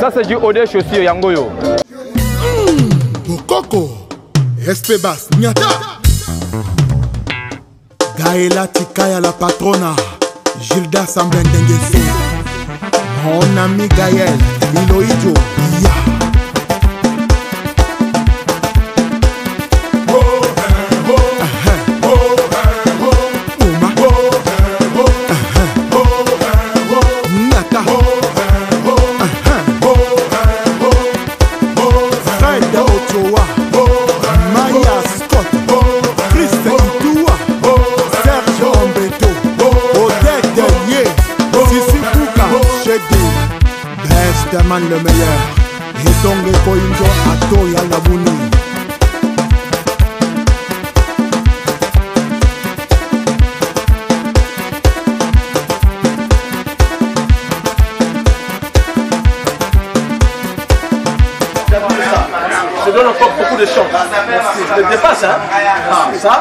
Ça c'est du OD chaussure Yangoyo. Bokoko, SP Bass, Nyata. Gaëla Tikaya la patrona, Gilda Sambendengeso. Mon ami Gaël, Miloïdjo, Ya. Le meilleur et donc les coinjo à Toya la Bouni. Je donne encore beaucoup de chance. Je le dépasse, hein. Ça.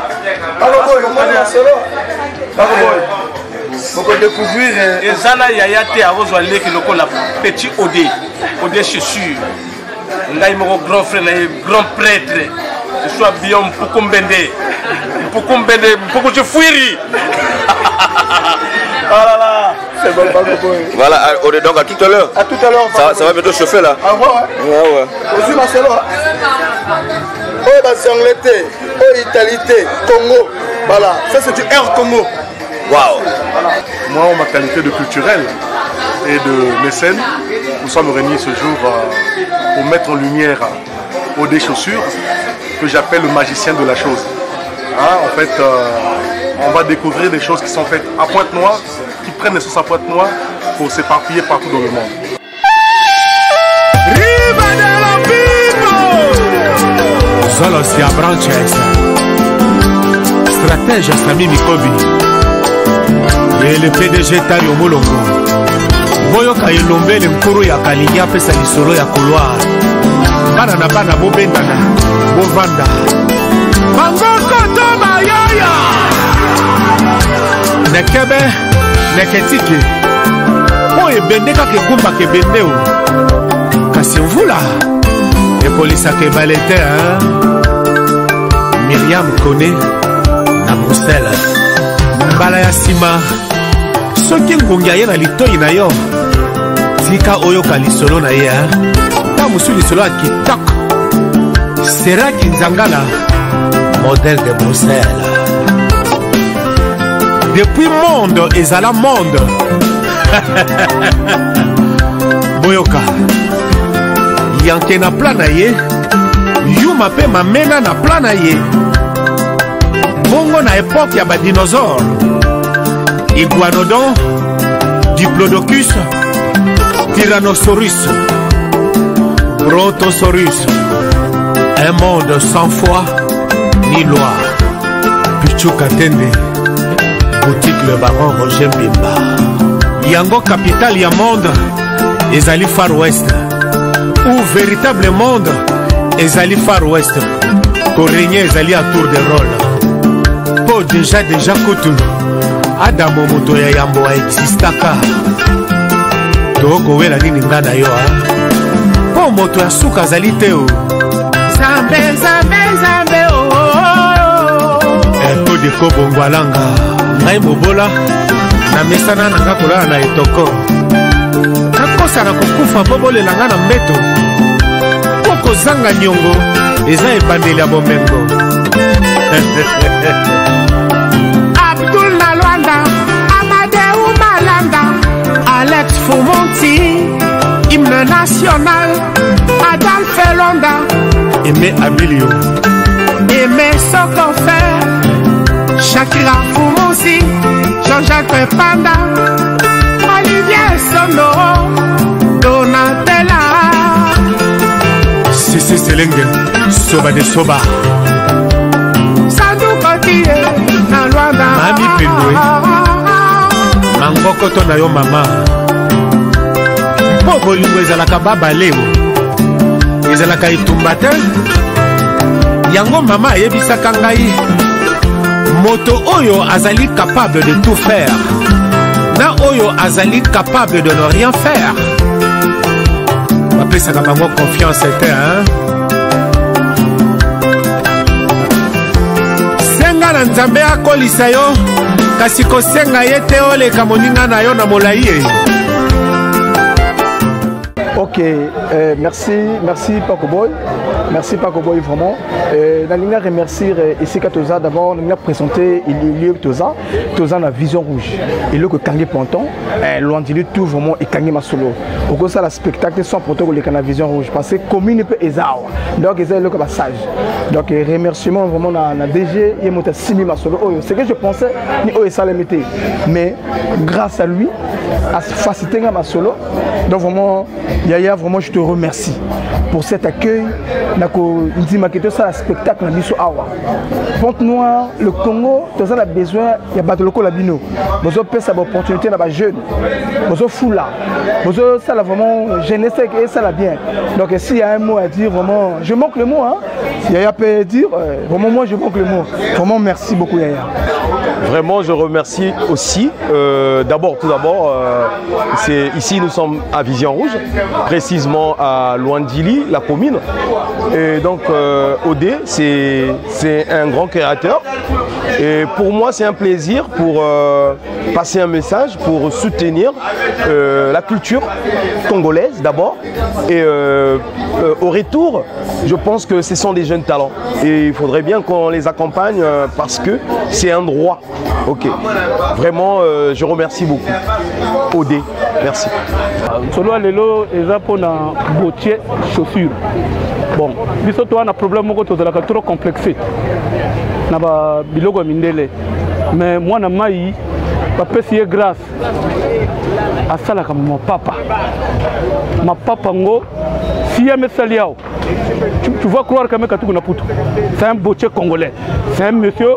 Pour découvrir et Zana Yayate a rejoint le petit OD chaussure. Ngaï mon grand frère, grand prêtre. Je suis bien pour combender, pour que je fouille. C'est bon, voilà, on est donc à tout à l'heure. À tout à l'heure. Ça va bientôt chauffer là. Ah ouais. Aussi Marcelo. Oh Angleterre, oh Italie, Congo. Voilà, ça c'est du Air Congo. Waouh. Moi, en ma qualité de culturel et de mécène, nous sommes réunis ce jour pour mettre en lumière OD chaussures, que j'appelle le magicien de la chose. En fait, on va découvrir des choses qui sont faites à Pointe-Noire, qui prennent naissance à Pointe-Noire pour s'éparpiller partout dans le monde. Zolosia Branches, stratège Sami Mikobi. Et le PDG Tayo Molongo Boyoka Elombele Nkuru ya Kalingia pesa lisolo ya couloir. Bana na bana bobendana bovanda Mangoko to mayaya Nekebe neketike Po ebendeka ke kumba ke bendeo Kasi mvula Epolisa ke balete Myriam Kone na Bruxelles Bala ya sima soki ngongi aye na litoi na yo tika oyoka lisolo na ye ta mosu lisolo ya kitoko Seraki Nzangala modèle de Bruxelles depuis monde ezala monde boyoka yanke na plan na ye yuma pe mamena na plan na ye bongo na époque ya ba dinosaure Iguanodon, Diplodocus, Tyrannosaurus, Brontosaurus. Un monde sans foi ni loi. Pichuka Tende, boutique le baron Roger Mbimba. Yango capitale ya monde, ezali Far West. Ou véritable monde, ezali Far West. Corégné ezali à tour de rôle. Po déjà Koutou. Adamo moto ya yambo wa existaka Toko wela nini nga na yo Po moto ya suka zali te o Zambe Epo de kobo ngwalanga Ngai mobola Na mesana na nga kolala na etoko Nakosa na kukufa bobolela nga na mbeto Koko zanga nyongo Eza ebandeli ya bomengo Alex Foumonti, hymne national, Adolphe Londa, Aimé Abilio, Aimé Sokofe, Shakira Foumonsi, Jean-Jacques Panda, Olivier Sonoro, Donatella, Sissi Selenge, Soba de Soba, Sandou Kotiye, Nalwanda, Mami Pendoe, Mangoko to na yo mama Po bolingo ezalaka baba leo ezalaka itumba te Yango mama ayebisaka ngai moto oyo azali capable de tout faire na oyo azali capable de ne rien faire bapesaka bango confiance te hein? Senga na nzambe akolisa yo kasi kosenga ye te oleka moninga na yo na molai ye. Ok, merci Paco Boy. Merci Paco Boy vraiment. Nalinga remercier ici Toza d'abord, nous avons présenté il Toza na vision rouge. Et le que Kangé Ponton, loin de tout vraiment et Kangé Masolo. Au cours de la spectacle sans protocole de la vision rouge parce que commune peut ezao. Donc c'est le passage. Donc remerciement vraiment na DG et monté Simi Masolo. C'est que je pensais ni ça les mettait. Mais grâce à lui à faciliter Masolo. Donc vraiment Yaya, vraiment je te remercie pour cet accueil. Nako ndima que ça spectacle na biso awa. Pont Noir, le Congo, tout ça a besoin il y a bateau local labino. Bozo pèse cette opportunité na ba jeune. Bozo foula. Bozo ça là vraiment jeunesse et ça là bien. Donc s'il y a un mot à dire vraiment, je manque le mot hein. Yaya peut dire vraiment moi je manque le mot. Vraiment merci beaucoup Yaya. Vraiment, je remercie aussi. Tout d'abord, c'est ici nous sommes à Vision Rouge, précisément à Luandili, la commune. Et donc, Odé, c'est un grand créateur. Et pour moi, c'est un plaisir pour passer un message, pour soutenir la culture congolaise d'abord. Et au retour, je pense que ce sont des jeunes talents. Et il faudrait bien qu'on les accompagne parce que c'est un droit. Ok. Vraiment, je remercie beaucoup. Odé, merci. Solo lelo eza pona botier chaussure. Bon, biso to na problème moko to zalaka trop complexé. Na ba bilogo mindele. Mais moi na mai ba pesier grâce. Asala comme mon papa. Ma papa ngo si ya mesali yao. Tu vas croire que c'est un botier congolais. C'est un monsieur,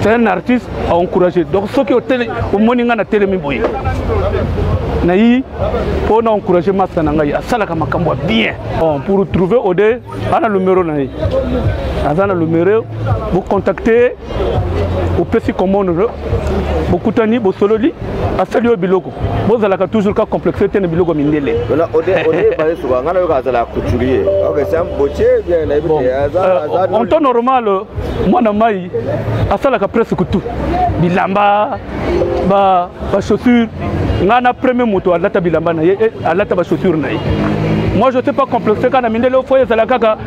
c'est un artiste à encourager. Donc ceux qui ont au morning à télé miboy. Naï pour encourager Massa Nangaï, à Salaka Makambo bien. Pour trouver Odé, à la numéro Naï. À la numéro, vous contactez au PC Commune, beaucoup de temps, vous sololi, à Salio Biloko. Vous allez toujours qu'à complexer le Biloko Mindele. Odé, basé sur la couturier. C'est un botier, bien en temps normal, moi, Namaï, à Salaka presque tout. Bilamba, ba chaussure. Ngana premier moto à la bilamba na à la taba chaussure na. Moi je sais pas complexé quand amindele au foyer la kaka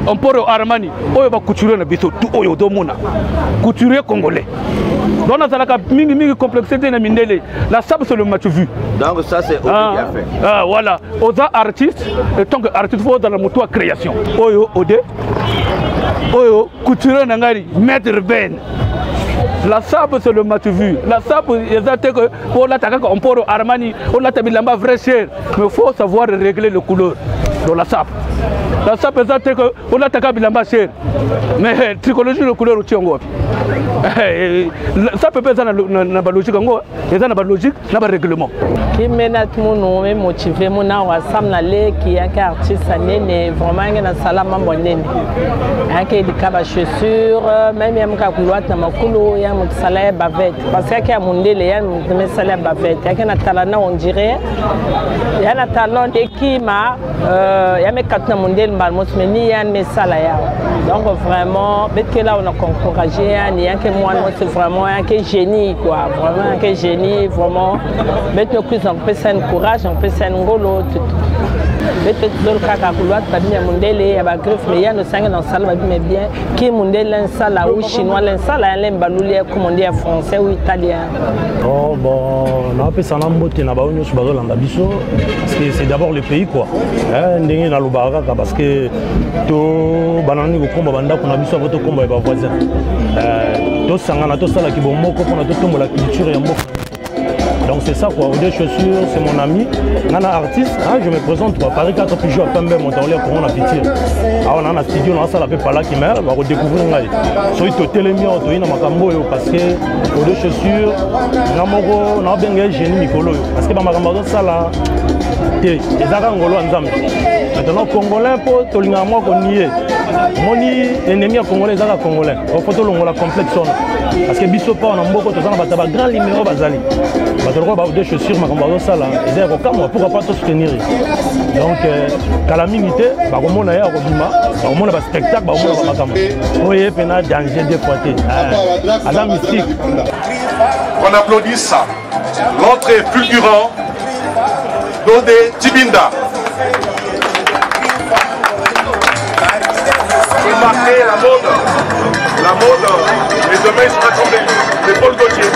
on poro Armani oyo ba couturier na biso tout oyo do mona couturier congolais. Donc na zalaka mingi complexité na mindele la sable c'est le match vu. Donc ça c'est Odé qui a fait. Ah voilà, oza artiste et tant que artiste faut dans la moto à création. Oyo Odé oyo couturier na ngari maître Ben. La sable c'est le match vu. La sable, que pour l'attaquer on peut Armani, on l'a tabilamba vrai cher. Mais il faut savoir régler les couleurs dans la sable. La sable c'est que on l'a taqué bilamba cher. Mais tricologie de couleur au Tiongo. Ça peut pas être dans la logique, et dans la logique, dans le règlement. Qui mène mon nom est motivé, mon nom est Sam Nalé, qui est un artiste, vraiment un salam bonnet. Un qui est des cabas chaussures, même un couloir dans ma couloir, il y a un salaire bavette. Parce qu'il y a un monde, il y a un salaire bavette. Il y a un talent, on dirait. Il y a un talent qui m'a, il y a un quatre mondial, mais il y a un salaire. Donc vraiment, dès que là on a encouragé, il y a que moi, c'est vraiment un génie, quoi. Vraiment un génie, vraiment. Maintenant, on peut s'en courage, on peut s'en ngolo. Peut-être dans le cas où l'autre pas bien mondele, il y a des griffes, mais il y a nos cinq dans la salle, mais bien. Qui mondele l'insala ou chinois, l'insala, un lembaloulier, comme on dit en français ou italien. Oh bon, on a fait ça en beauté, on a baouni sur Bazol en Abisso, parce que c'est d'abord le pays, quoi. Ndenge na Lubaraka, parce que tout banani au combat banda qu'on a vu sur votre combat et voisin. Tout sangana, tout ça là qui bon mot, qu'on a tout tombe la culture et un mot. Donc c'est ça quoi, Odé Chaussures, c'est mon ami, Nana artiste, hein, je me présente quoi, Paris 4 puis je à Pembe, mon taoulier pour on a pitié. Alors on a un studio, on a ça la paix par là qui meurt, on va redécouvrir un gars. Soit il te télémie, on te dit dans ma cambo parce que Odé Chaussures, on a bien un génie Nicolo, parce que dans ma cambo ça là, les arangolo en Zambie. Maintenant, Congolais, pour tolinga moi qu'on y est. Moni ennemi congolais ezaka congolais. Au photo longola complexe on. Parce que biso pa on a mboko to zana bataba grand numéro bazali. Batoko ba des chaussures makambo sala. Et donc comme pourquoi pas tout soutenir. Donc calamité ba komona ya ko bima, ba komona ba spectacle, ba komona ba makama. Oye pena danger des pointés. Adam mystique. On applaudit ça. L'entrée fulgurant d'Odé Tibinda. Marquer la mode, et demain il sera tombé, c'est Paul Gauthier.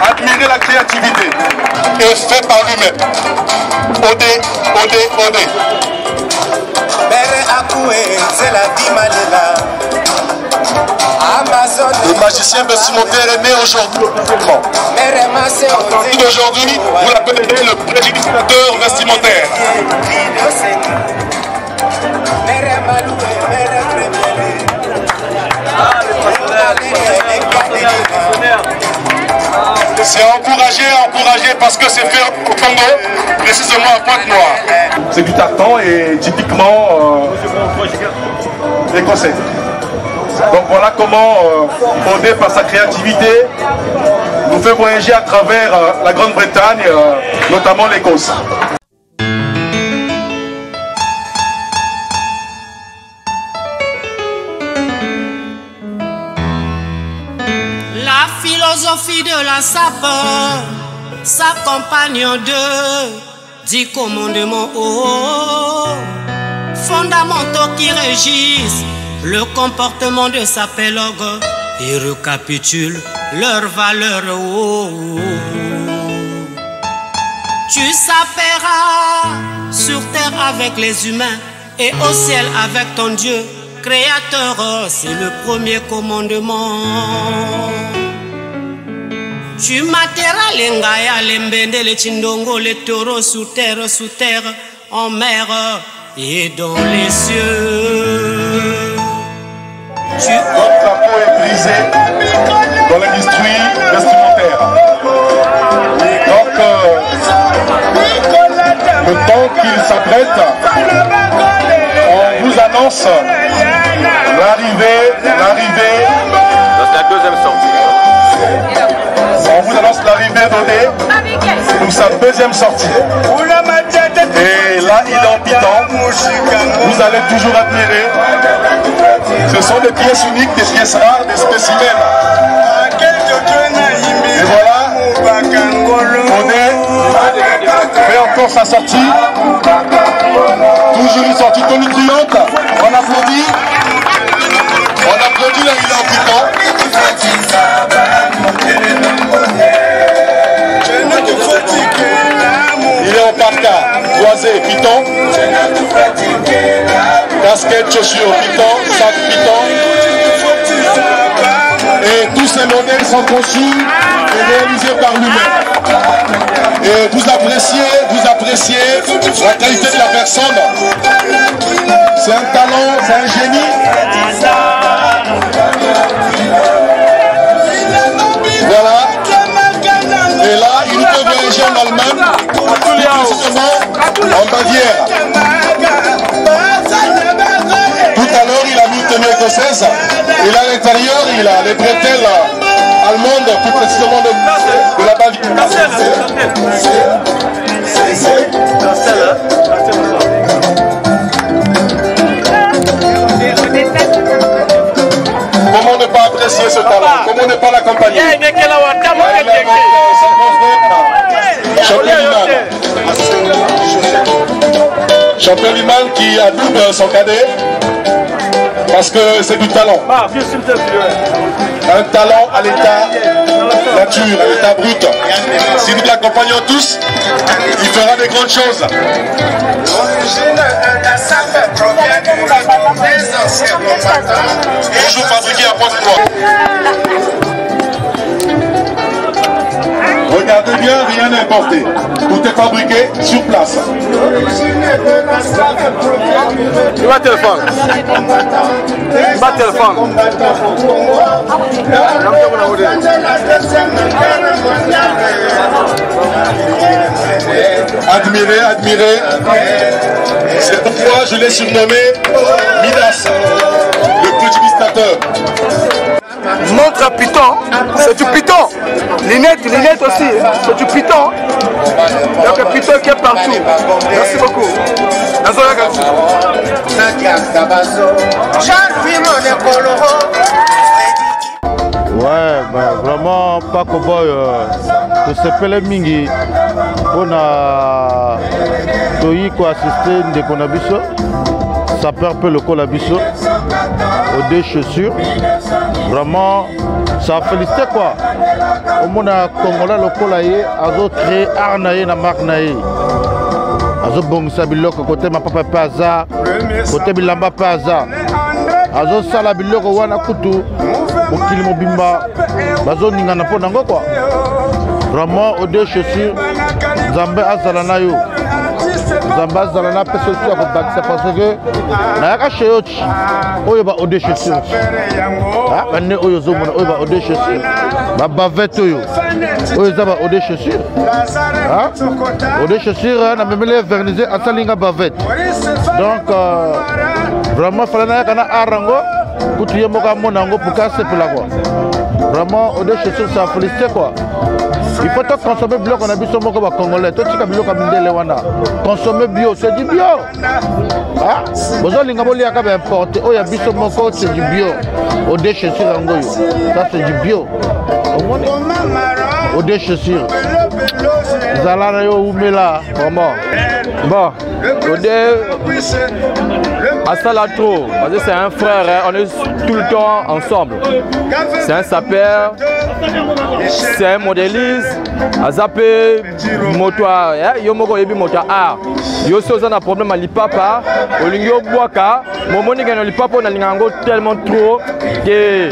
Admirez la créativité et fait par lui-même. Odé. Le magicien vestimentaire est né aujourd'hui officiellement. Aujourd'hui, vous l'appelez le prédicateur vestimentaire. C'est encouragé parce que c'est fait au Congo, précisément à Pointe-Noire. C'est du tartan et typiquement écossais. Donc voilà comment Odé, par sa créativité, nous fait voyager à travers la Grande-Bretagne, notamment l'Écosse. La philosophie de la SAP s'accompagne de 10 commandements fondamentaux qui régissent le comportement de sapélogue et récapitulent leurs valeurs. Tu sapéras sur terre avec les humains et au ciel avec ton Dieu créateur, c'est le premier commandement. Tu materas les ngaya, les mbende, les chindongo, les taureaux sous terre, en mer et dans les cieux. Notre drapeau est brisé dans l'industrie vestimentaire. Donc, le temps qu'il s'apprête, on vous annonce l'arrivée. C'est la deuxième sortie. On vous annonce l'arrivée d'Odé pour sa deuxième sortie. Et là, il est en piton. Vous allez toujours admirer. Ce sont des pièces uniques, des pièces rares, des spécimens. Et voilà, Odé fait encore sa sortie. Toujours une sortie tonitruante. On applaudit. On applaudit là, il est en piton. Il est en parka, boisé, piton. Casquette, chaussures, piton, sac, piton. Et tous ces modèles sont conçus et réalisés par lui-même. Et vous appréciez la qualité de la personne. C'est un talent, c'est un génie. Voilà. Et là, il peut voyager en Allemagne, en Bavière. Tout à l'heure, il a mis une tenue écossaise. Et là, à l'intérieur, il a les bretelles allemandes, plus précisément de la Bavière. Comment ne pas apprécier ce talent? Comment ne pas l'accompagner? Champion Liman qui a double son cadet parce que c'est du talent. Un talent à l'état nature, à l'état brut. Si nous l'accompagnons tous, il fera des grandes choses. Toujours fabriqué à Pointe-Noire. Regardez bien, rien n'est importé. Tout est fabriqué sur place. Tu vas téléphone. Tu vas téléphone. Admirez, admirez. C'est pourquoi je l'ai surnommé Midas, le petit dictateur. Montre à Python, c'est du Python. Linette aussi, c'est du Python. Donc Python qui est partout. Merci beaucoup. Ouais, bah, vraiment, Paco Boy, tout ce pele mingi, on a assisté de Konabiso, ça perd un peu le colabiso, aux deux chaussures. Vraiment, ça a félicité quoi. Au monde a Congolais le colaye, a créé Arnaye na Marnaye. Azo bongisa biloko côté ma papa paza, côté bilamba paza. Azo sala biloko wana kutu. Bokili mobimba bazo ningana po nango quoi. Vraiment aux deux chaussures Zambé azalana yo. Zambé azalana peso tu ko bakisa parce que na yaka cheyochi oyo ba aux deux chaussures. Ah bane oyo zo mona oyo ba aux deux chaussures. Ba bavette oyo. Oyo za ba aux deux chaussures. Ah aux deux chaussures na memele vernisé asalinga bavette. Donc vraiment fallait na yaka na arango. Vraiment, au deux chaussures, ça a félicité quoi. Il faut consommer bio qu'on a vu sur mon congolais. Tout ce bio comme consommer bio, c'est du bio. Ah, vous avez importé. Oh, il y a biso moko, c'est du bio. Au deux chaussures, ça c'est du bio. Au deux chaussures. Zalarayo Oumela, vraiment. Bon, au deux. Assala trop, parce que c'est un frère, hein, on est tout le temps ensemble. C'est un sapeur, c'est un modéliste, Azapé, motoir, Yomoko Yebi motoir art. Yoso a un problème à l'ipapa, au lingio boaka, mon monique à l'ipapa, on a l'ingango tellement trop que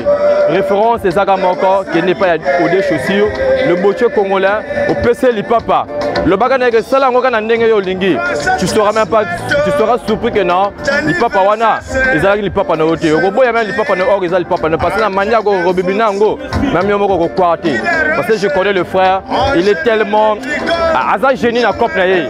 référence c'est Zagamoko qui n'est pas au deux chaussures, le botier congolais, au PC l'ipapa. Le bagage que ça là on a n'engagé au lingi, tu seras même pas, tu seras surpris que non, l'ipapa wana, ils ont l'ipapa na hôtel. Au bout il y a même l'ipapa na or, ils ont l'ipapa na parce que la manière go robibinango, même yomoko go quartier. Parce que je connais le frère, il est tellement Aza génie na cop na ye.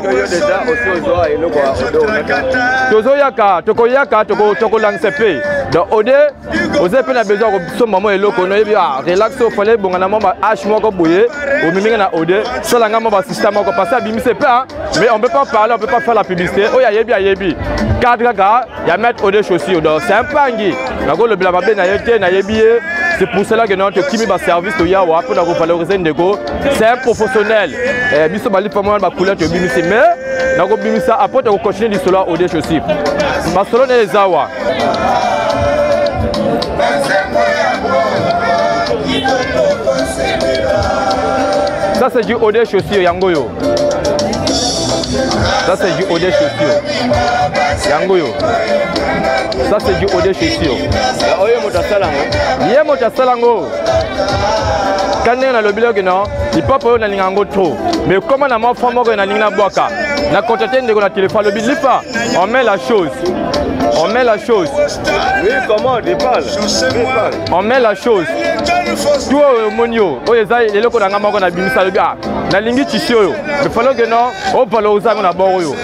Tozoyaka, tokoyaka, toko lancepe. Donc ode, osé pe na besoin so maman eloko no yebi relax au fallait bon na mama H moko boye, au miminga na ode, so la ngamba système moko passer bimise pas, mais on peut pas parler, on peut pas faire la publicité. Oh ya yebi. Cadre ga, ya mettre ode chaussures. Donc c'est un pangi. Na go le blababé na yete na yebi. C'est pour cela que notre kimi ba service to yawa pour na valoriser ndeko. C'est un professionnel. Biso bali pas moi ba couleur to bimise mais na go bimisa après de continuer du solo ode chaussures. Barcelone et Zawa. Ça c'est du OD chaussures Yangoyo. Ça c'est du OD chaussures Yangoyo. Ça c'est du OD chaussures. Oyo motasalango. Yé motasalango. Quand on a le bilan que non, il peut pas na lingango trop. Mais comment na mo famo ko na lingna boaka. Na contacter ndeko na téléphone le bilan pas. On met la chose. On met la chose. Oui, comment il parle? On met la chose. Tout au monio. Oh, les locaux dans la na bimisa le bien. Na lingi tisio. Il faut que non. On valoriser on a boroyo.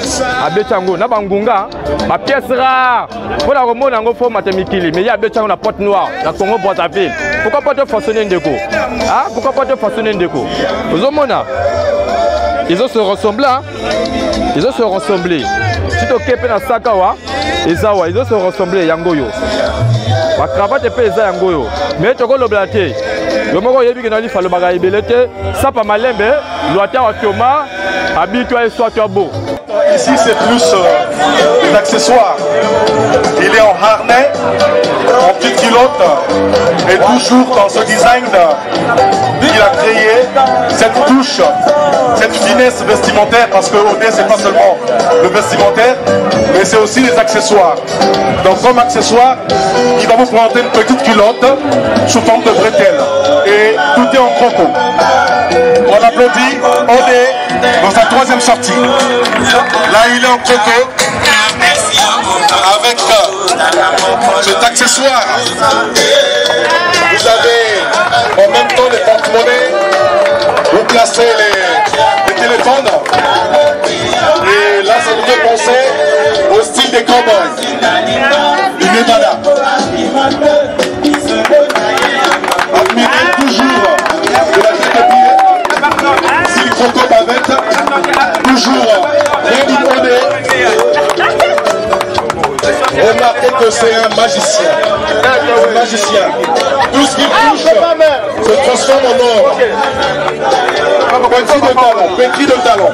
Abechango. Na bangunga. Ma pièce rare. Pour la remonter en forme matemikili. Mais il y a Abechango na porte noire. Na Congo Brazzaville. Pourquoi pas te façonner ndeko? Ah, pourquoi pas te façonner ndeko? Aux homona. Ils ont se ressembler. Ils ont se ressembler. Si tu es dans Sakawa, ils ont se ressembler Yangoyo. La cravate est pesée Yangoyo. Mais tu as le blaté. Le moment où il y a eu le bagage belete, ça pas mal, mais l'ouatia au Thomas, habille-toi et sois-toi beau. Ici c'est plus des accessoires. Il est en harnais, en petite culotte, et toujours dans ce design qu'il a créé, cette touche, cette finesse vestimentaire, parce que OD c'est pas seulement le vestimentaire, mais c'est aussi les accessoires. Donc comme accessoire, il va vous prendre une petite culotte sous forme de bretelle. et tout est en croco. On applaudit, on est dans sa troisième sortie. Là, il est en croco avec cet accessoire. Vous avez en même temps les porte-monnaies, vous placez les téléphones. Et là, ça nous fait penser au style des cowboys, du Nevada. Admirez toujours de la tête de pied, s'il croco bavette, toujours bien diplômé. Remarquez que c'est un magicien. Un magicien. Tout ce qu'il touche se transforme en or. Petit de talon, petit de talon.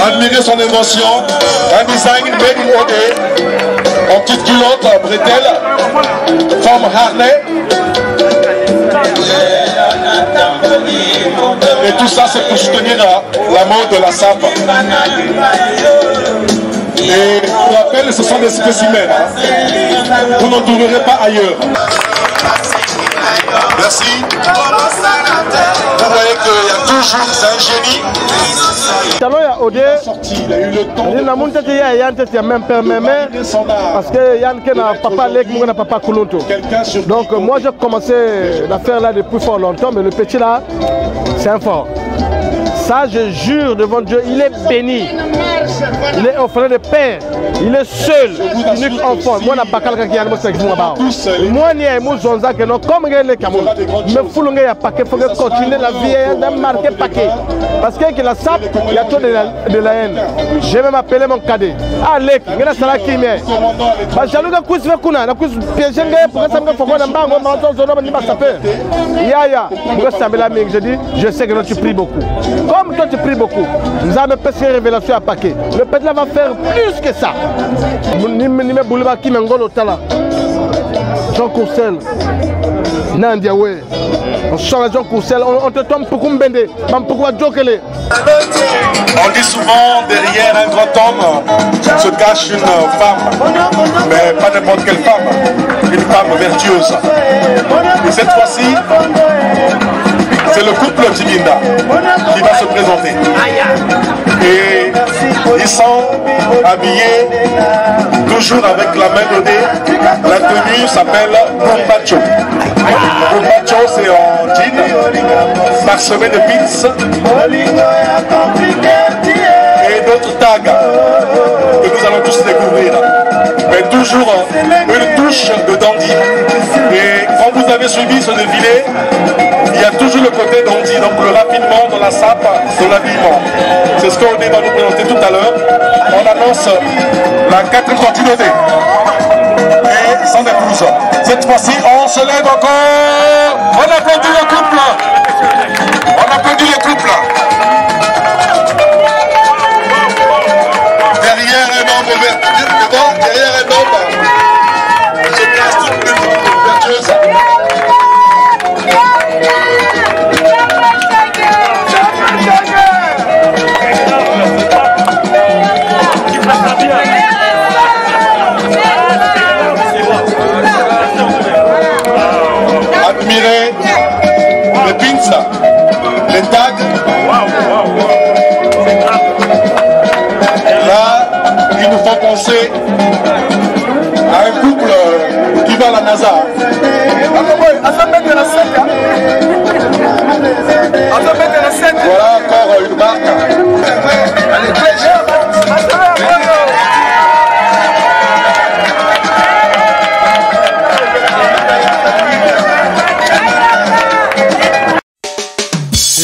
Admirez son invention, un design made in Odé, en petite culotte, en bretelle, forme harnais. Et tout ça, c'est pour soutenir la mode de la sape. Et pour rappel, ce sont des spécimens. Vous n'en trouverez pas ailleurs. Merci. Vous voyez qu'il y a toujours, c'est un génie. Talon ya Odé, il a eu le temps. Il a monté il y a même parce que Yann n'a papa Lek, moi n'a papa Koulonto. Donc moi j'ai commencé l'affaire là depuis fort longtemps, mais le petit là, c'est un fort. Ça, je jure devant Dieu, il est béni. Il est orphelin de père. Il est seul, unique enfant. Moi, je n'ai pas quelqu'un qui a un mot. Moi, je n'ai pas zonza que non. Comme il est Cameroun. Mais il faut que paquet, faut continuer la vie de marquer paquet. Parce que la sape, il y a trop de la haine. Je vais m'appeler mon cadet. Ah, Lek, il y a un salaire qui m'est. Je vais vous dire que je vais je sais que tu pries beaucoup. Comme toi tu pries beaucoup, nous avons fait une révélation à paquet. Le peuple va faire plus que ça. Jean Courcel, Nandiawe, on change Jean Courcel, on te tombe pour Kumbende, pourquoi Jokele. On dit souvent derrière un grand homme se cache une femme, mais pas n'importe quelle femme, une femme vertueuse. Et cette fois-ci, c'est le couple Tibinda qui va se présenter. Et ils sont habillés toujours avec la main donnée. La tenue s'appelle Bombacho. Bombacho, c'est en jean, parsemé de pins et d'autres tags que nous allons tous découvrir. Mais toujours une touche de dandy. Et quand vous avez suivi ce défilé, il y a toujours le côté dandy, donc le raffinement dans la sape, de l'habillement. C'est ce qu'on va nous présenter tout à l'heure. On annonce la 4e sortie de thé. Et sans épouse. Cette fois-ci, on se lève encore. On applaudit le couple. On applaudit le couple. Derrière un homme derrière un homme se place toute une vertueuse. Admirez les pins, les tags. Là, il nous faut penser à un couple qui va à la NASA. Voilà encore une marque.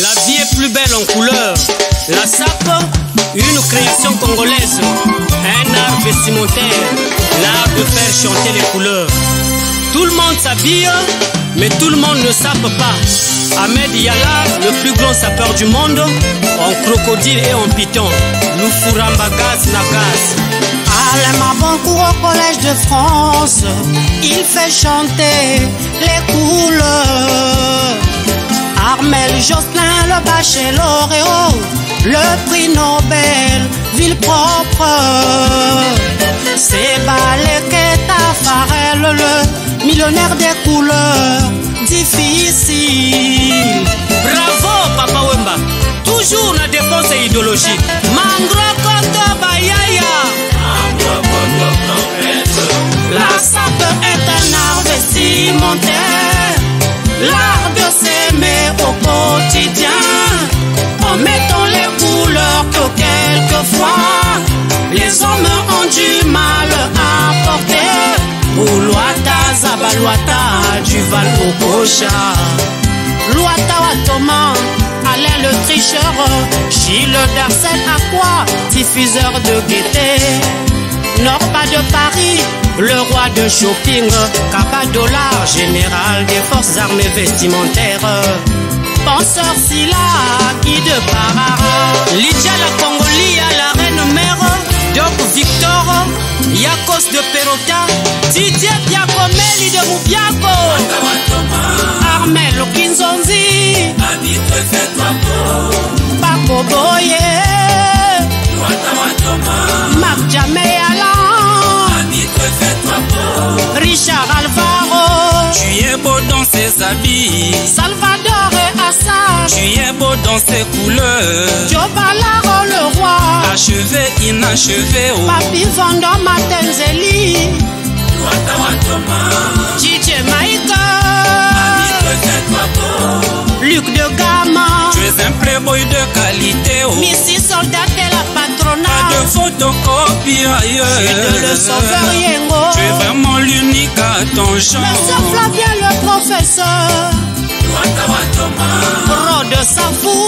La vie est plus belle en couleur. La sape, une création congolaise. Un art vestimentaire. L'art de faire chanter les couleurs. Tout le monde s'habille, mais tout le monde ne sape pas. Ahmed Yala, le plus grand sapeur du monde, en crocodile et en python. Loufuramba gaz na gaz. Alain Maboncourt au Collège de France, il fait chanter les couleurs. Armel Jocelyn, le bachelor, le prix Nobel, ville propre. C'est Baleke Tafarel, le millionnaire des couleurs difficiles. Bravo Papa Wemba, toujours la défense idéologique. Mangro Koto Bayaya. La sape est un art vestimentaire, l'art de s'aimer au quotidien, en mettant les couleurs que quelquefois les hommes ont du mal à porter. Oulouata Zabalouata du Val au Cocha, Louata Watoma, Alain le tricheur, Gilles Darcel Aqua, diffuseur de gaieté. Norba de Paris, le roi de shopping, Capadola, général des forces armées vestimentaires. Penseur Silla, guide Parara, Lydia la Congolia, la reine mère, Doc Victor, Yakos de Perota, Didier Piakomeli de Moubiako, Armel Kinzonzi, Paco Boye, Marc Jamé Richard Alvaro, tu es beau dans ses habits. Salvador et Assad, tu es beau dans ses couleurs. Jobalaro le roi, achevé, inachevé. Oh. Papi Vando Matenzeli, DJ Maïka, Luc de Gama, tu es un playboy de qualité. Oh. Missy soldat de la patronat, pas de photocopie ailleurs. Tu es le sauveur Yengo, tu es vraiment l'unique à ton genre. Monsieur Flavien le professeur, Rode Safou,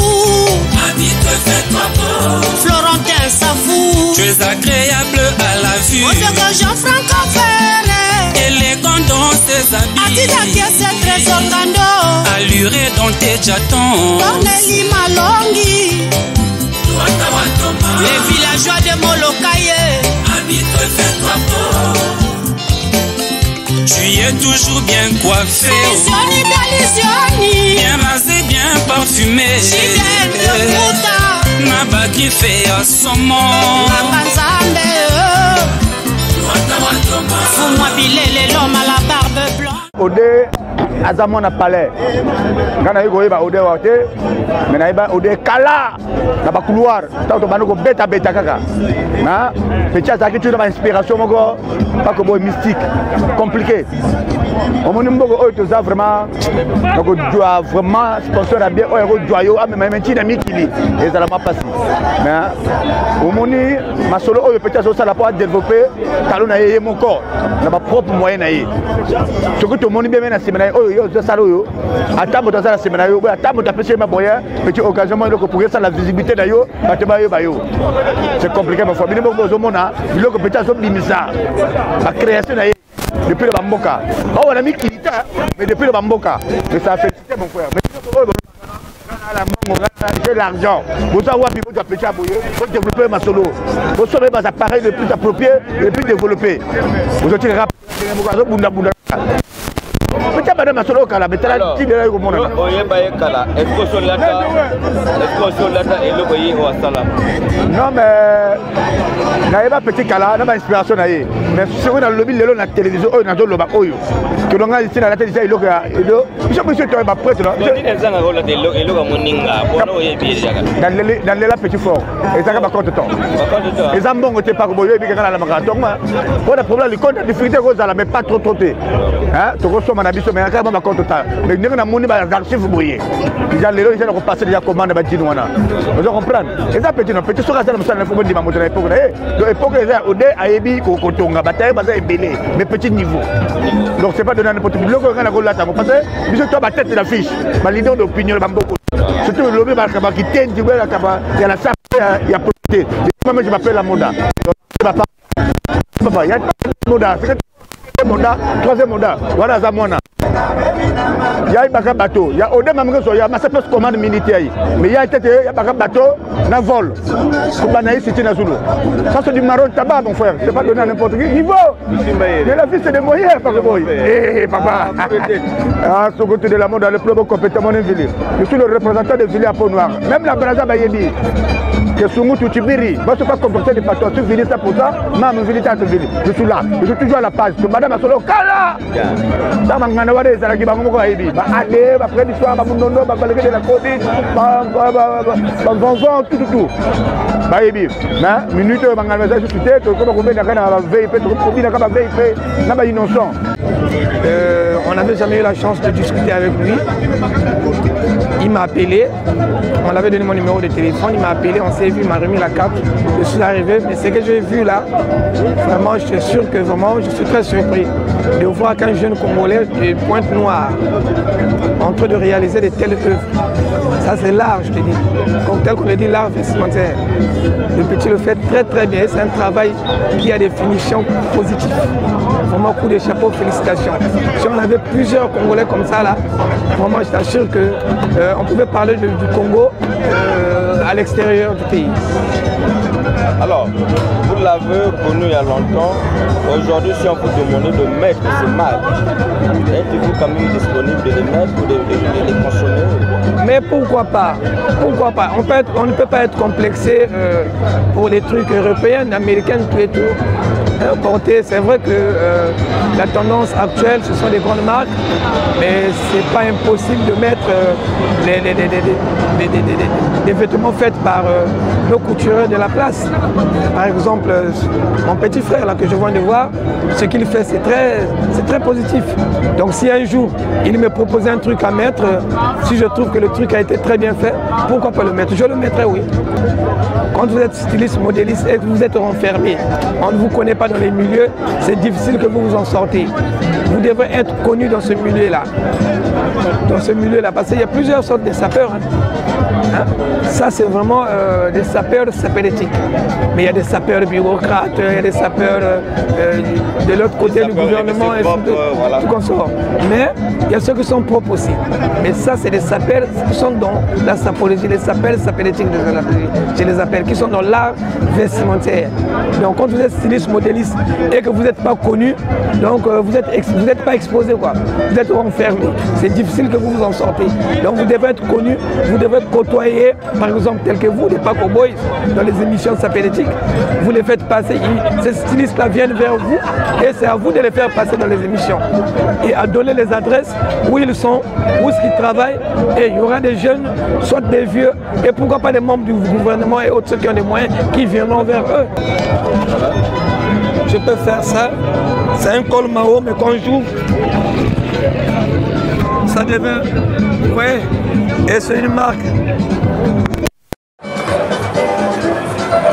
Florentin Safou, tu es agréable à la vue. Jean-Franck Ferré, élégant dans ses habits. Atidaki c'est trésor Gando, alluré dans tes jatons. Cornélie Malongi, les villageois de Molokaye, tu es toujours bien coiffé. Lisioni Dalisioni, bien rasé, bien parfumé. Chidène de Mouta, Nabaki fait à son monde. Nabanzambe, Fou-moi Bilele, l'homme à la barbe blanche. Ode azamo na palais ngana yuko yeba ode wate mena yeba ode kala na ba couloir tato banoko beta kaka na petit azaki tu na inspiration moko pas que boy mystique compliqué on moni mboko oyo toza vraiment donc doit vraiment sponsor a bien oyo doyo a même tina mikili ezala ma passi mais on moni masolo oyo petit azo sala pour développer talo na yeye mon corps na ba propre moyen na yeye ce que tout monde bien na semaine oyo yo sala oyo atamo dans la semaine oyo atamo ta pêcher ma moyen petit occasion moi pour ça la visibilité na yo bateba yo ba yo c'est compliqué ma famille mboko zo mona biloko petit azo bimisa la création na depuis le Bamboka. Oh, on a mis Kilita, mais depuis le Bamboka. Mais ça a fait mon frère. Mais j'ai l'argent. Vous savez, vous avez péché à bouillir, vous développer ma solo. Vous savez, les appareils les plus appropriés, les plus développés. Vous avez rappelé. Peut-être madame solo kala betala tide la ko mona oyeba kala est-ce que lata et le pays au salam non mais na yeba petit kala na ba inspiration na ye mais c'est on a lobby lelo na télévision oyo na do loba oyo que l'on a ici na la télévision ilo ka ilo je me suis ba prêtre là je ezanga rola de ilo ka moninga bono oyebi jaka dans les petit fort et ça ba compte temps les ambongo te pas ko boyo bi ka la makato ma on a problème le compte difficulté ko za la mais pas trop hein to ko soma na biso mais quand même compte temps mais ndenge na moni ba archive boye déjà lelo ils ont passé déjà commande ba dino wana vous comprendre et ça petit soka ça na musala faut ndima moto na époque donc époque ça ode ayebi ko kotonga bataille baza ebelé mais petit niveau donc c'est pas donner n'importe qui loko ngana ko lata parce que biso to ba tête la fiche ba leader d'opinion ba mboko surtout le lobby ba ki tendi ba kaba ya la sa ya porté moi je m'appelle la moda papa ya moda c'est moda troisième moda voilà ça mona Il y a un bateau. Il y a au début, il y a une commande militaire. Mais il y a un bateau, un vol. Ça, c'est du marron tabac, mon frère. C'est pas donné à n'importe quel niveau. Mais la vie, c'est des moyens, papa. Papa. Ah, ce côté de la mode, le plus beau compétent, mon ville. Je suis le représentant de Ville à Pont-Noir. Même la Braza Bayebi. Que Soumou Touchibiri. Moi, je ne suis pas comporté de patron. Tu vis ça pour ça. Maman, je suis là. Je suis toujours à la page. Madame Asolo, Kala. Ça m'a demandé des Zalaki Bango Haïbi. Allez, après l'histoire, Bamunono, Babalé de la Côte, Banzan, tout. Bayebi. Mais, minute, Bangalmazage, je suis tête, comme on veut, la VIP, la innocent. On n'avait jamais eu la chance de discuter avec lui. Il m'a appelé, on l'avait donné mon numéro de téléphone, il m'a appelé, on s'est vu, il m'a remis la carte, je suis arrivé, mais ce que j'ai vu là, vraiment je suis sûr que vraiment, je suis très surpris de voir qu'un jeune Congolais de Pointe-Noire en train de réaliser de telles œuvres. Ça c'est l'art, je te dis, comme tel qu'on le dit, l'art vestimentaire. Le petit le fait très bien, c'est un travail qui a des finitions positives. Vraiment coup de chapeau, félicitations. Si on avait plusieurs Congolais comme ça là, vraiment je t'assure qu'on pouvait parler du Congo à l'extérieur du pays. Alors, vous l'avez connu il y a longtemps. Aujourd'hui, si on vous demande de mettre ces marques, êtes-vous quand même disponible de les mettre ou de les consommer? Mais pourquoi pas? Pourquoi pas? On ne peut pas être complexé pour les trucs européens, américains, tout et tout. C'est vrai que la tendance actuelle, ce sont des grandes marques, mais c'est pas impossible de mettre des vêtements faits par nos couturiers de la place. Par exemple, mon petit frère là, que je viens de voir, ce qu'il fait, c'est très positif. Donc si un jour, il me proposait un truc à mettre, si je trouve que le truc a été très bien fait, pourquoi pas le mettre? Je le mettrai, oui. Quand vous êtes styliste, modéliste et que vous êtes renfermé, on ne vous connaît pas dans les milieux, c'est difficile que vous vous en sortez. Vous devrez être connu dans ce milieu-là. Dans ce milieu-là, parce qu'il y a plusieurs sortes de sapeurs. Ça, c'est vraiment des sapeurs sapélétiques. Mais il y a des sapeurs bureaucrates, il y a des sapeurs de l'autre côté du gouvernement, et tout comme ça. Mais il y a ceux qui sont propres aussi. Mais ça, c'est des sapeurs qui sont dans la sapologie, les sapeurs sapélétiques, je les appelle, qui sont dans l'art vestimentaire. Donc, quand vous êtes styliste, modéliste et que vous n'êtes pas connu, donc vous n'êtes pas exposé, quoi. Vous êtes enfermé. C'est difficile que vous vous en sortez. Donc, vous devez être connu, vous devez côtoyer, par exemple, tel que vous, les Paco Boys, dans les émissions sapélétiques. Vous les faites passer, ces stylistes-là viennent vers vous et c'est à vous de les faire passer dans les émissions. Et à donner les adresses où ils sont, où est-ce qu'ils travaillent. Et il y aura des jeunes, soit des vieux, et pourquoi pas des membres du gouvernement et autres ceux qui ont des moyens qui viendront vers eux. Je peux faire ça. C'est un col Mao, mais quand j'ouvre, ça devient... Ouais, et c'est une marque.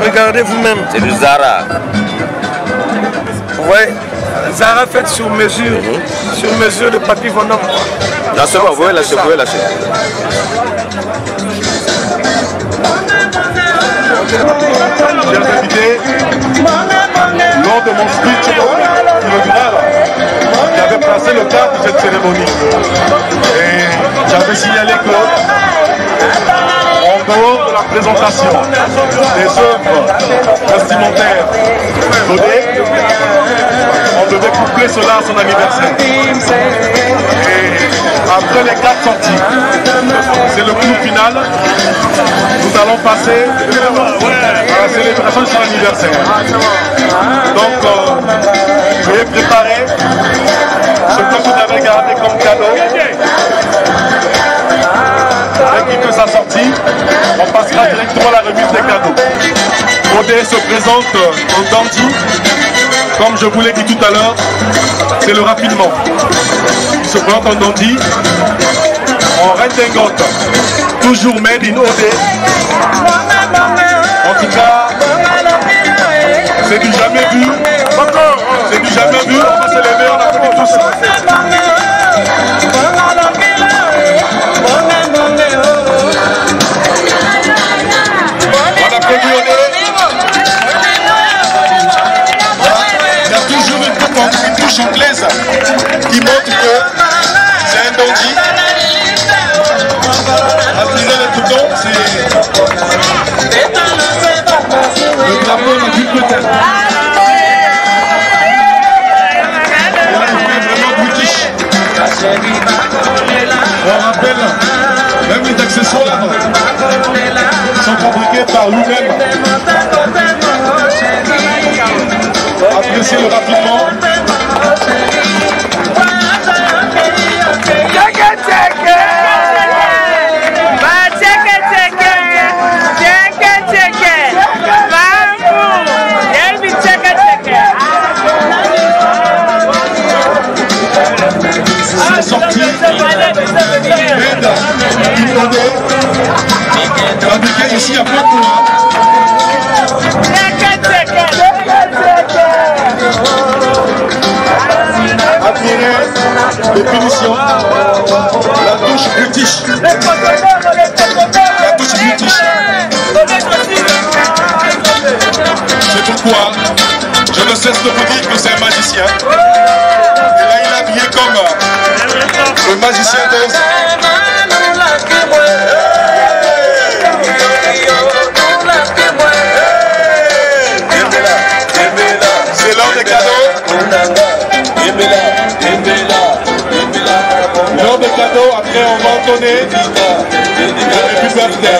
Regardez vous-même. C'est du Zara. Ouais, Zara fait sur mesure de Papy Vendôme. Là, c'est bon, vous pouvez lâcher, vous pouvez lâcher. Chers invités, lors de mon speech inaugural, j'avais placé le cadre de cette cérémonie. Et j'avais signalé que, en dehors de la présentation des œuvres vestimentaires dodées, on devait coupler cela à son anniversaire. Et après les 4 sorties, c'est le clou final. Nous allons passer à la célébration de son anniversaire. Donc, veuillez préparer ce que vous avez gardé comme cadeau. Dès qu'il fait sa sortie, on passera directement à la remise des cadeaux. Odé se présente en dandy. Comme je vous l'ai dit tout à l'heure, c'est le rapidement. Il se présente en dandy, en redingote, toujours made in Odé. En tout cas, c'est du jamais vu. C'est du jamais vu. On va se lever, on a fait tous. On a prévu Odé. Il y a toujours une touche anglaise qui montre que Ici à Plateau. Admirer les punitions. La touche british. La touche british. C'est pourquoi je ne cesse de vous dire que c'est un magicien. Et là il est habillé comme le magicien d'Oz. C'est l'heure des cadeaux. L'heure des cadeaux, après on va entonner Happy Birthday.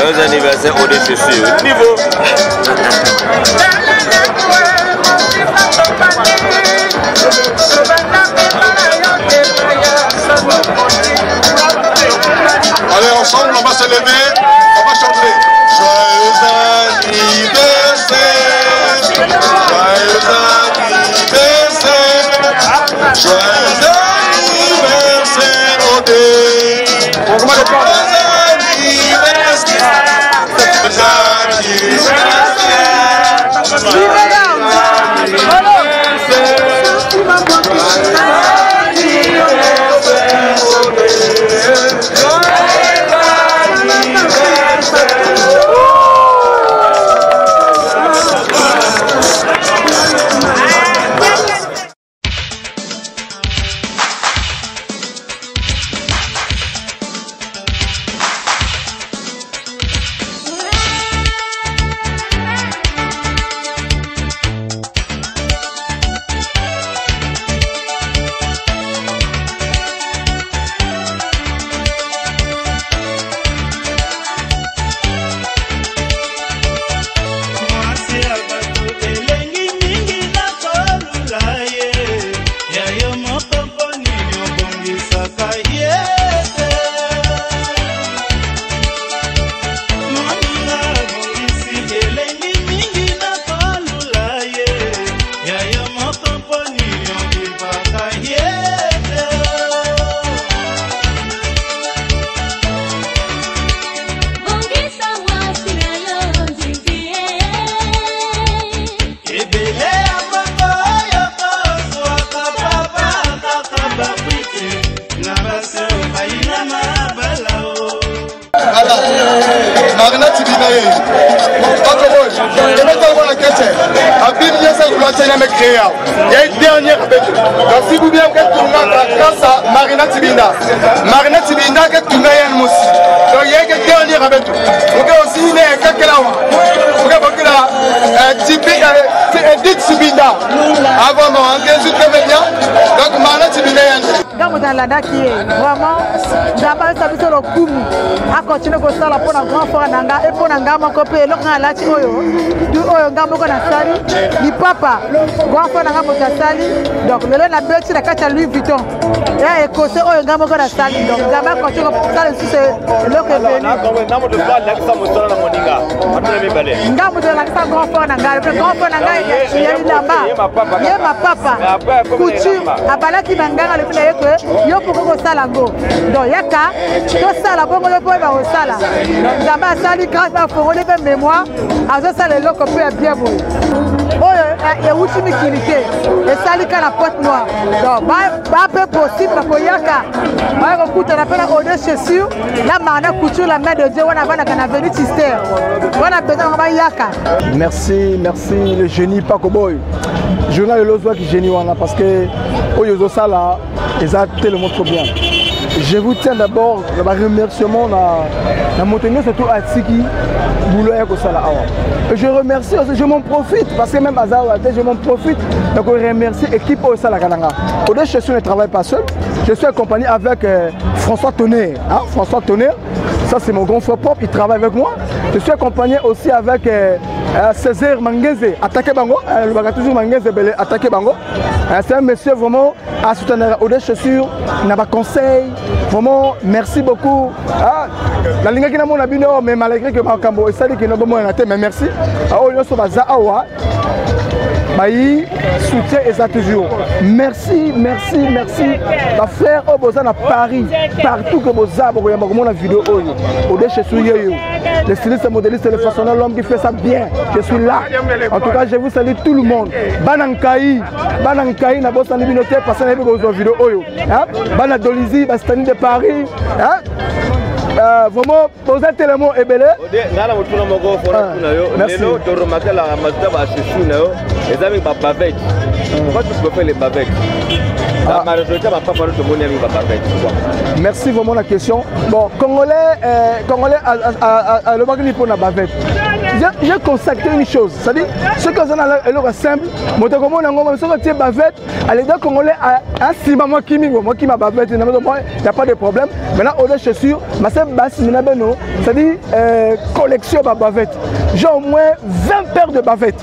Joyeux anniversaire au défi sur niveau. Allez, ensemble, on va se lever, on va chanter. Joyeux anniversaire, joyeux anniversaire, joyeux anniversaire au défi. Il y a une dernière avec vous. Donc si vous bien faites tourner grâce à Marina Tibinda. Marina Tibinda qui tourne Yann Moussi. Donc il y a une dernière avec vous. Donc aussi il y a quelqu'un là. Vous avez là Edith Tibinda. Avant moi, en 15 jours très bien. Donc Marina Tibinda Yann. Dans la date qui est vraiment d'abord ça veut dire le coup à continuer comme ça la pour un grand frère nanga et pour un gars mon copain le grand là tu oyo du oyo ngam ko na sali di papa grand frère nanga mo sali donc le la bête la kacha Louis Vuitton ya écossais oyo ngai moko nasali donc nzambe akonti kosala lisusu eloko ebeli nga moto alakisa grand frère na ngai grand frère na ngai ya ilamba ye mapapa coutume abalaki na ngai alobi na ye ke yo poko kosala yango donc yaka tosala bongo yo mpo oyeba kosala nzambe asali grâce afongoli mpe mémoire azosala eloko mpe ya bien boye oyo ewuti mikili te esali ka na porte noire donc bape possible bakoyaka baya kokutana mpe na ode chessure na marna couture la main de Dieu wana vanaka na veni tister wana besoin bango bayaka. Merci le génie Paco Boy journal elozwa ki génie wana parce que oyo ozosala eza tellement trop bien. Je vous tiens d'abord le remerciement na montenegro surtout à Tsiki boulot ya kosala awa. Je remercie aussi, je m'en profite parce que même Azawa je m'en profite donc je remercie l'équipe au Salakananga. Au je ne travaille pas seul, je suis accompagné avec François Tonnerre. Hein? François Tonnerre, ça c'est mon grand frère propre, il travaille avec moi. Je suis accompagné aussi avec Césaire Mangueze, attaqué Bango, le bagage toujours Mangueze, attaqué Bango. C'est un monsieur vraiment à soutenir au chaussures, il n'a pas conseil. Vraiment, merci beaucoup. La ligne qui n'a pas abîmé, mais malgré que Makambo, ça dit qu'il n'a pas été, mais merci. Baï, soutien et ça toujours. Merci. Ma frère Oboza à Paris, partout que Boza, vous voyez la vidéo, je suis le styliste, modéliste, le façonneur, l'homme qui fait ça bien. Je suis là. En tout cas, je vous salue tout le monde. Banankaï, n'a pas de communauté, parce que vous avez vidéo. Banadolizi, Bastani de Paris. Vraiment, poser tellement et belé. Merci. Pourquoi tu peux faire les bavettes? La majorité va pas parler de mon ami bavette. Merci vraiment la question. Bon, Congolais à le bagni pour la bavette. J'ai constaté une chose, c'est-à-dire ceux qui ont un simple, moi ceux qui ont bavette, les deux Congolais un ciment moi qui m'a bavette, il n'y a pas de problème. Maintenant, au lieu chaussures, ma sœur basse, c'est-à-dire collection de bavette. J'ai au moins 20 paires de bavettes.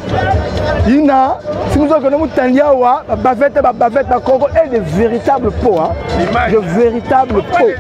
Il y a, si nous avons Tandiawa, bavette, Congo est de véritables pots, de véritables pots.